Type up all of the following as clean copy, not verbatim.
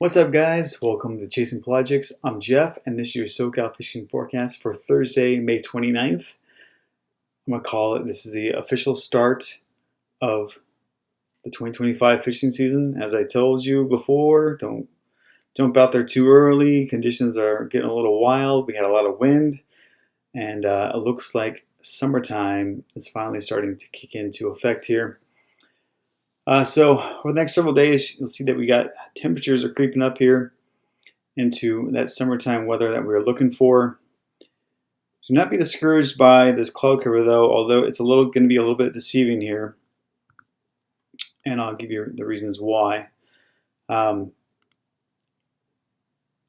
What's up, guys? Welcome to Chasing Pelagics. I'm Jeff, and this is your SoCal fishing forecast for Thursday, May 29th. I'm going to call it, this is the official start of the 2025 fishing season. As I told you before, don't jump out there too early. Conditions are getting a little wild. We had a lot of wind, and it looks like summertime is finally starting to kick into effect here. So over the next several days, you'll see that we got temperatures are creeping up here into that summertime weather that we were looking for. Do not be discouraged by this cloud cover, though, although it's going to be a little bit deceiving here, and I'll give you the reasons why.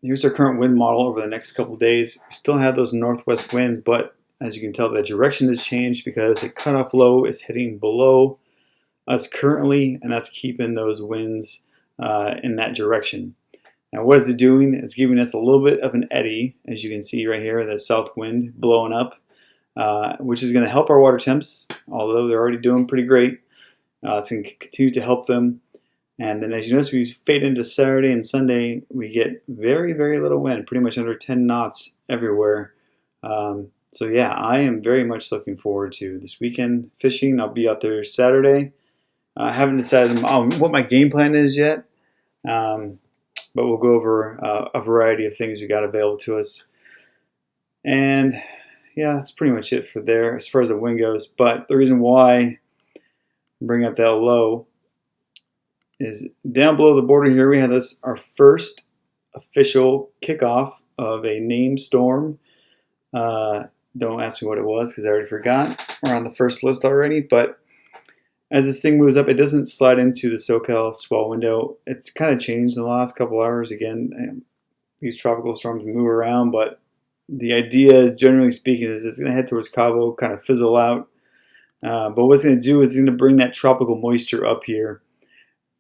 Here's our current wind model over the next couple days. We still have those northwest winds, but as you can tell, the direction has changed because the cutoff low is heading below us currently, and that's keeping those winds in that direction. Now, what is it doing? It's giving us a little bit of an eddy, as you can see right here, that south wind blowing up, which is going to help our water temps, although they're already doing pretty great. It's going to continue to help them. And then, as you notice, we fade into Saturday and Sunday, we get very, very little wind, pretty much under 10 knots everywhere. So yeah, I am very much looking forward to this weekend fishing. I'll be out there Saturday. I haven't decided what my game plan is yet, but we'll go over a variety of things we got available to us. And yeah, that's pretty much it for there as far as the wind goes. But the reason why I'm bringing up that low is down below the border here we have our first official kickoff of a named storm. Don't ask me what it was because I already forgot. We're on the first list already, but as this thing moves up, it doesn't slide into the SoCal swell window. It's kind of changed in the last couple hours. Again, these tropical storms move around, but the idea, generally speaking, is it's going to head towards Cabo, kind of fizzle out. But what it's going to do is it's going to bring that tropical moisture up here,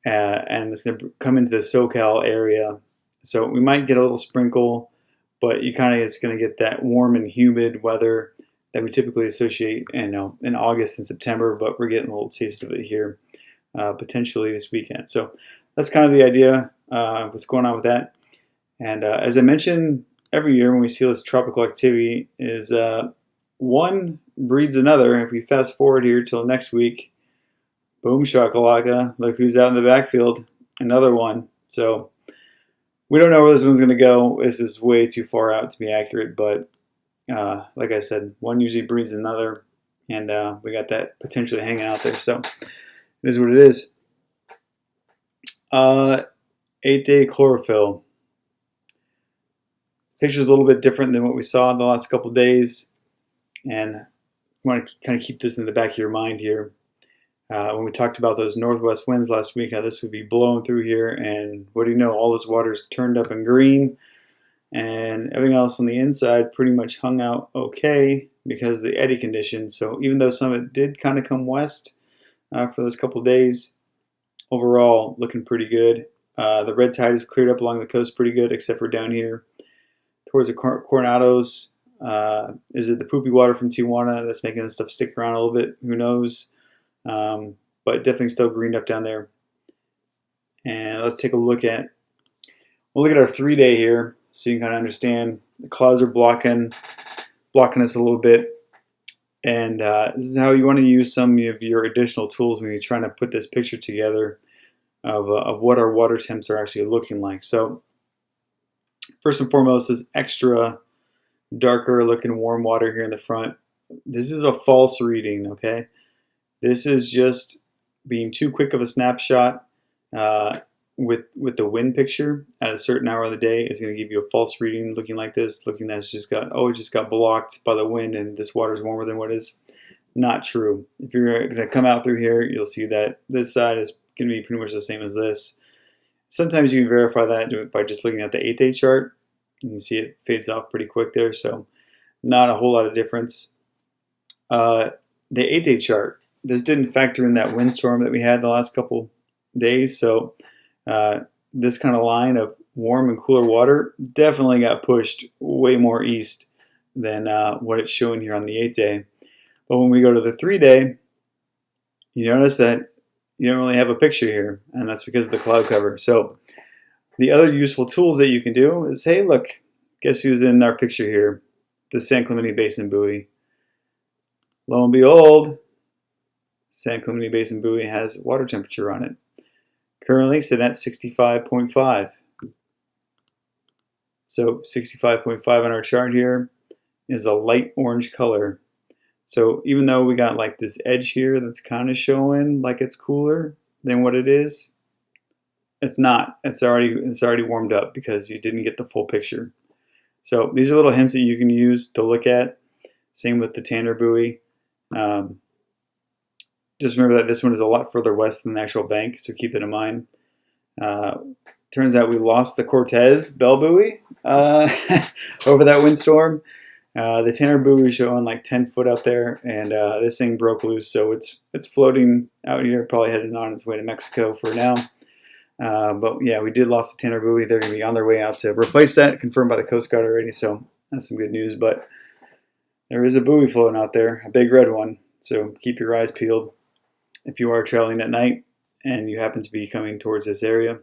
and it's going to come into the SoCal area. So we might get a little sprinkle, but you kind of is going to get that warm and humid weather that we typically associate in August and September, but we're getting a little taste of it here, potentially this weekend. So that's kind of the idea, what's going on with that. And as I mentioned, every year when we see this tropical activity is one breeds another. If we fast forward here till next week, boom shakalaka, look who's out in the backfield, another one. So we don't know where this one's going to go. This is way too far out to be accurate, but like I said, one usually breeds another, and we got that potentially hanging out there. So it is what it is. 8-day chlorophyll. Picture's a little bit different than what we saw in the last couple of days, and I want to kind of keep this in the back of your mind here. When we talked about those northwest winds last week, how this would be blowing through here, and what do you know, all this water's turned up in green, and everything else on the inside pretty much hung out okay because of the eddy condition. So even though some of it did kind of come west for those couple of days, overall looking pretty good. The red tide is cleared up along the coast pretty good, except for down here towards the Coronados. Is it the poopy water from Tijuana that's making this stuff stick around a little bit? Who knows? But definitely still greened up down there. And let's take a look at, we'll look at our 3-day here, so you can kind of understand the clouds are blocking us a little bit. And this is how you want to use some of your additional tools when you're trying to put this picture together of what our water temps are actually looking like. So first and foremost is extra darker looking warm water here in the front. This is a false reading, okay? This is just being too quick of a snapshot. With the wind picture at a certain hour of the day is going to give you a false reading looking like this, looking that it's just got, it just got blocked by the wind and this water is warmer than what is. Not true. If you're going to come out through here, you'll see that this side is going to be pretty much the same as this. Sometimes you can verify that by just looking at the 8-day chart. You can see it fades off pretty quick there, so not a whole lot of difference. The 8-day chart, this didn't factor in that windstorm that we had the last couple days, so this kind of line of warm and cooler water definitely got pushed way more east than what it's showing here on the 8-day. But when we go to the 3-day, you notice that you don't really have a picture here, and that's because of the cloud cover. So The other useful tools that you can do is, hey, look, guess who's in our picture here? The San Clemente Basin buoy. Lo and behold, San Clemente Basin buoy has water temperature on it. Currently sitting at 65.5. So 65.5 on our chart here is a light orange color. So even though we got like this edge here that's kind of showing like it's cooler than what it is, it's not. It's already warmed up because you didn't get the full picture. So these are little hints that you can use to look at. Same with the Tanner buoy. Just remember that this one is a lot further west than the actual bank, so keep that in mind. Turns out we lost the Cortez Bell buoy over that windstorm. The Tanner buoy is showing like 10 foot out there, and this thing broke loose, so it's floating out here, probably heading on its way to Mexico for now. But yeah, we did lose the Tanner buoy. They're going to be on their way out to replace that, confirmed by the Coast Guard already, so that's some good news. But there is a buoy floating out there, a big red one, so keep your eyes peeled if you are traveling at night and you happen to be coming towards this area.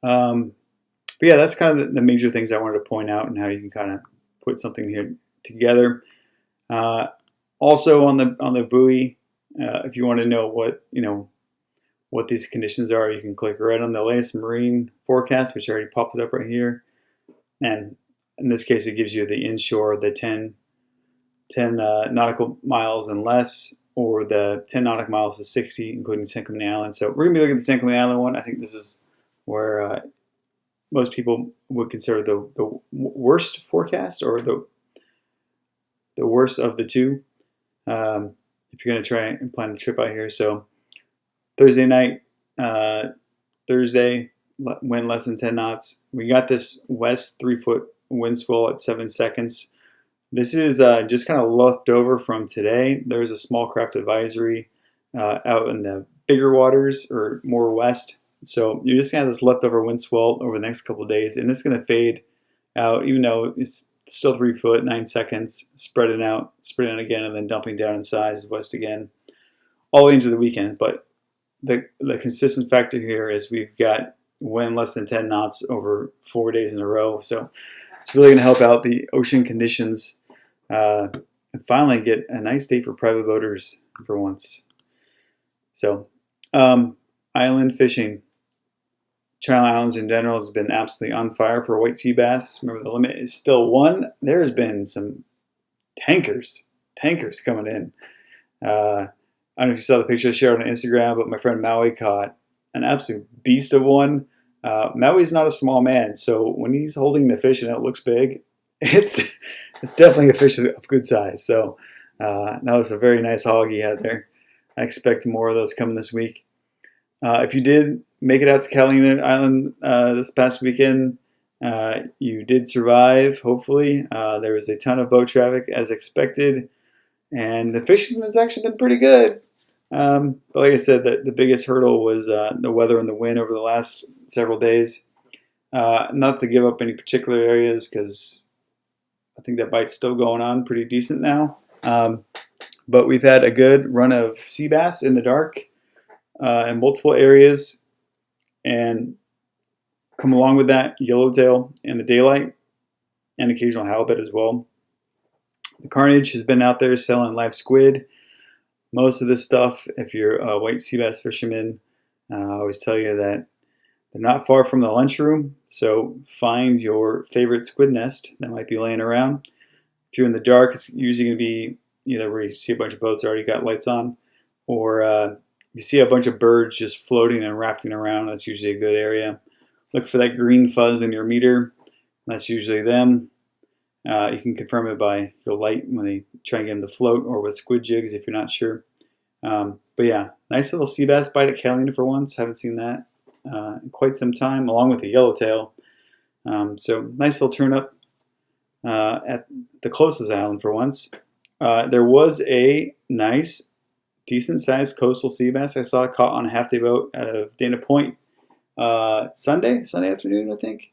But yeah, that's kind of the major things I wanted to point out and how you can kind of put something here together. Also on the buoy, if you want to know what these conditions are, you can click right on the latest marine forecast, which I already popped it up right here. And in this case, it gives you the inshore, the 10 nautical miles and less, or the 10 nautical miles to 60, including San Clemente Island. So we're going to be looking at the San Clemente Island one. I think this is where most people would consider the worst forecast, or the worst of the two, if you're going to try and plan a trip out here. So Thursday night, Thursday, wind less than 10 knots. We got this west 3-foot wind swell at 7 seconds. This is just kind of left over from today. There's a small craft advisory out in the bigger waters or more west. So you're just going to have this leftover wind swell over the next couple of days, and it's going to fade out, even though it's still 3 foot, 9 seconds, spreading out again, and then dumping down in size west again, all the way into the weekend. But the consistent factor here is we've got wind less than 10 knots over 4 days in a row. So it's really going to help out the ocean conditions and finally get a nice day for private boaters for once. So island fishing. Channel Islands in general has been absolutely on fire for white sea bass. Remember, the limit is still 1. There has been some tankers coming in. I don't know if you saw the picture I shared on Instagram, but my friend Maui caught an absolute beast of one. Maui's not a small man, so when he's holding the fish and it looks big, it's definitely a fish of good size. So that was a very nice hog he had there. I expect more of those coming this week. If you did make it out to Catalina Island this past weekend, you did survive, hopefully. There was a ton of boat traffic as expected, and the fishing has actually been pretty good. But like I said, the biggest hurdle was the weather and the wind over the last several days. Not to give up any particular areas, because I think that bite's still going on pretty decent now. But we've had a good run of sea bass in the dark in multiple areas, and come along with that, yellowtail in the daylight, and occasional halibut as well. The Carnage has been out there selling live squid. Most of this stuff, if you're a white sea bass fisherman, I always tell you that they're not far from the lunchroom, so find your favorite squid nest that might be laying around. If you're in the dark, it's usually going to be either where you see a bunch of boats already got lights on, or you see a bunch of birds just floating and rafting around. That's usually a good area. Look for that green fuzz in your meter. That's usually them. You can confirm it by your light when they try and get them to float, or with squid jigs if you're not sure. But yeah, nice little sea bass bite at Catalina for once. Haven't seen that in quite some time, along with the yellowtail. So nice little turn up at the closest island for once. There was a nice, decent-sized coastal sea bass I saw caught on a half-day boat out of Dana Point Sunday afternoon, I think.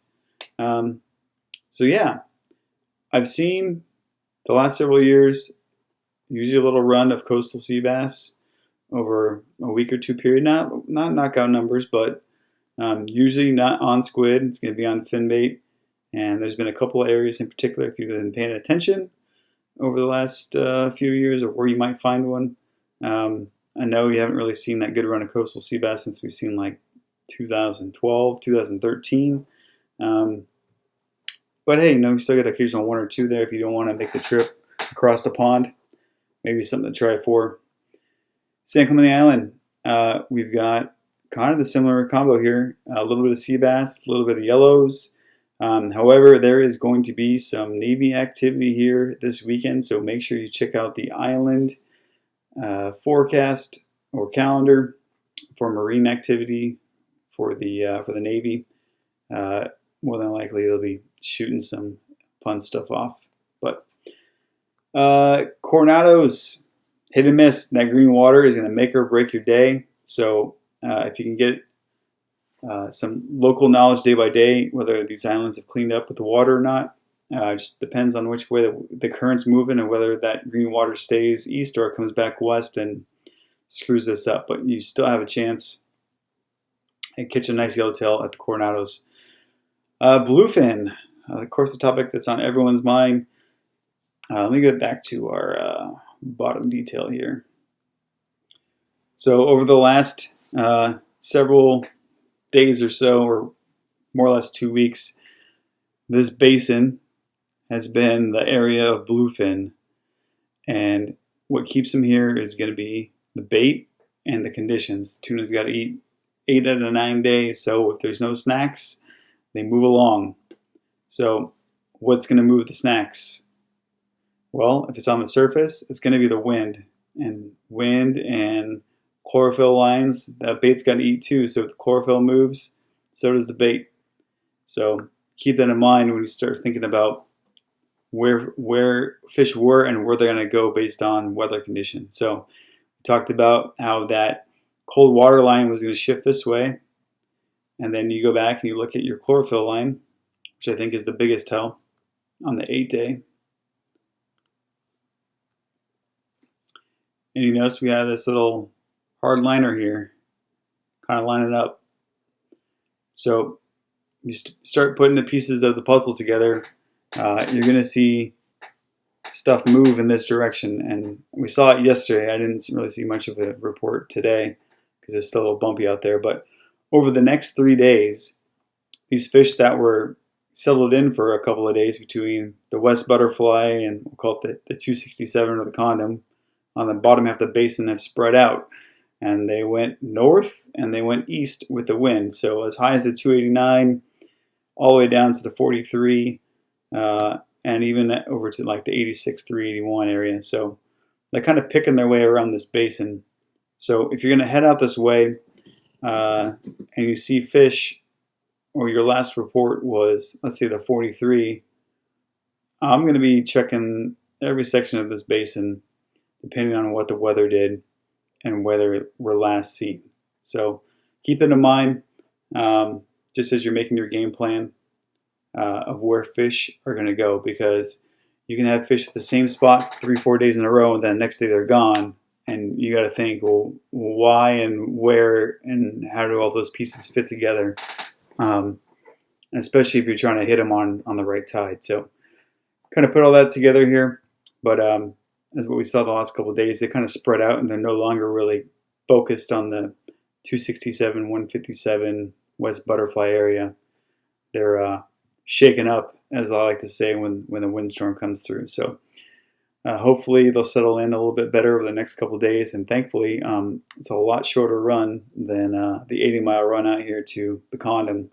So yeah, I've seen the last several years usually a little run of coastal sea bass over a week or two period. Not knockout numbers, but Usually not on squid. It's going to be on fin bait. And there's been a couple of areas in particular, if you've been paying attention over the last few years, or where you might find one. I know you haven't really seen that good run of coastal sea bass since we've seen like 2012, 2013. But hey, you still get occasional one or two there if you don't want to make the trip across the pond. Maybe something to try for. San Clemente Island, we've got kind of the similar combo here. A little bit of sea bass, a little bit of yellows. However, there is going to be some Navy activity here this weekend, so make sure you check out the island forecast or calendar for marine activity for the Navy. More than likely, they'll be shooting some fun stuff off. But Coronados, hit and miss. That green water is going to make or break your day. So if you can get some local knowledge day by day, whether these islands have cleaned up with the water or not, just depends on which way the current's moving and whether that green water stays east or it comes back west and screws this up. But you still have a chance and catch a nice yellowtail at the Coronados. Bluefin, of course, the topic that's on everyone's mind. Let me get back to our bottom detail here. So over the last several days or so, or more or less 2 weeks, this basin has been the area of bluefin. And what keeps them here is going to be the bait and the conditions. Tuna's got to eat 8 out of 9 days, so if there's no snacks, they move along. So what's going to move the snacks? Well, if it's on the surface, it's going to be the wind. And wind and chlorophyll lines, that bait's got to eat too. So if the chlorophyll moves, so does the bait. So keep that in mind when you start thinking about where fish were and where they're going to go based on weather conditions. So we talked about how that cold water line was going to shift this way. And then you go back and you look at your chlorophyll line, which I think is the biggest tell on the 8-day. And you notice we have this little hard liner here, kind of lining up. So you start putting the pieces of the puzzle together, you're going to see stuff move in this direction. And we saw it yesterday. I didn't really see much of a report today because it's still a little bumpy out there. But over the next 3 days, these fish that were settled in for a couple of days between the West Butterfly and we'll call it the 267 or the Condom on the bottom half of the basin have spread out. And they went north and they went east with the wind. So as high as the 289, all the way down to the 43, and even over to like the 86, 381 area. So they're kind of picking their way around this basin. So if you're going to head out this way and you see fish, or your last report was, let's say the 43, I'm going to be checking every section of this basin depending on what the weather did and whether we're last seen. So keep it in mind just as you're making your game plan of where fish are going to go, because you can have fish at the same spot 3-4 days in a row and then the next day they're gone, and you got to think, well, why and where and how do all those pieces fit together, especially if you're trying to hit them on the right tide. So kind of put all that together here, but as what we saw the last couple of days, they kind of spread out and they're no longer really focused on the 267, 157 West Butterfly area. They're shaken up, as I like to say, when the windstorm comes through. So hopefully they'll settle in a little bit better over the next couple of days. And thankfully, it's a lot shorter run than the 80-mile run out here to the Condom.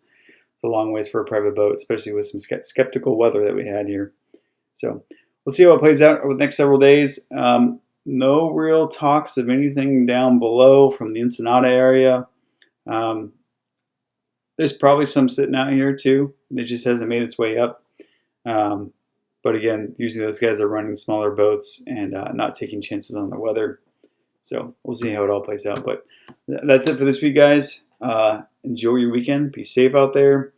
It's a long ways for a private boat, especially with some skeptical weather that we had here. So we'll see how it plays out over the next several days. No real talks of anything down below from the Ensenada area. There's probably some sitting out here too. It just hasn't made its way up. But again, usually those guys are running smaller boats and not taking chances on the weather. So we'll see how it all plays out. But that's it for this week, guys. Enjoy your weekend. Be safe out there.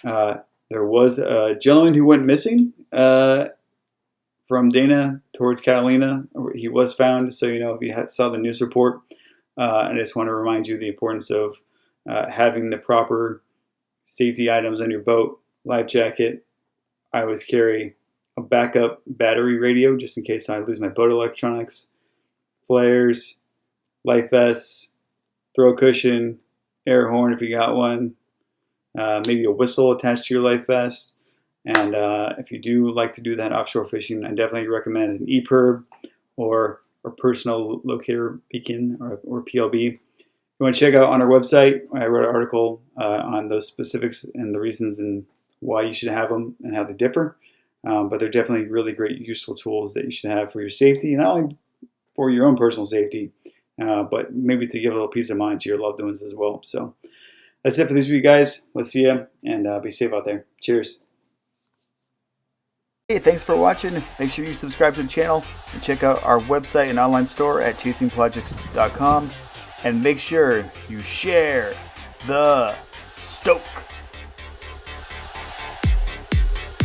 There was a gentleman who went missing from Dana towards Catalina. He was found. So, if you saw the news report, I just want to remind you the importance of having the proper safety items on your boat, life jacket. I always carry a backup battery radio just in case I lose my boat electronics, flares, life vests, throw cushion, air horn if you got one, maybe a whistle attached to your life vest. And if you do like to do that offshore fishing, I definitely recommend an EPIRB or a personal locator beacon or PLB. If you want to check out on our website, I wrote an article on those specifics and the reasons and why you should have them and how they differ. But they're definitely really great, useful tools that you should have for your safety, and not only for your own personal safety, but maybe to give a little peace of mind to your loved ones as well. So that's it for this week, guys. We'll see you, and be safe out there. Cheers. Hey, thanks for watching. Make sure you subscribe to the channel and check out our website and online store at chasingprojects.com. And make sure you share the stoke.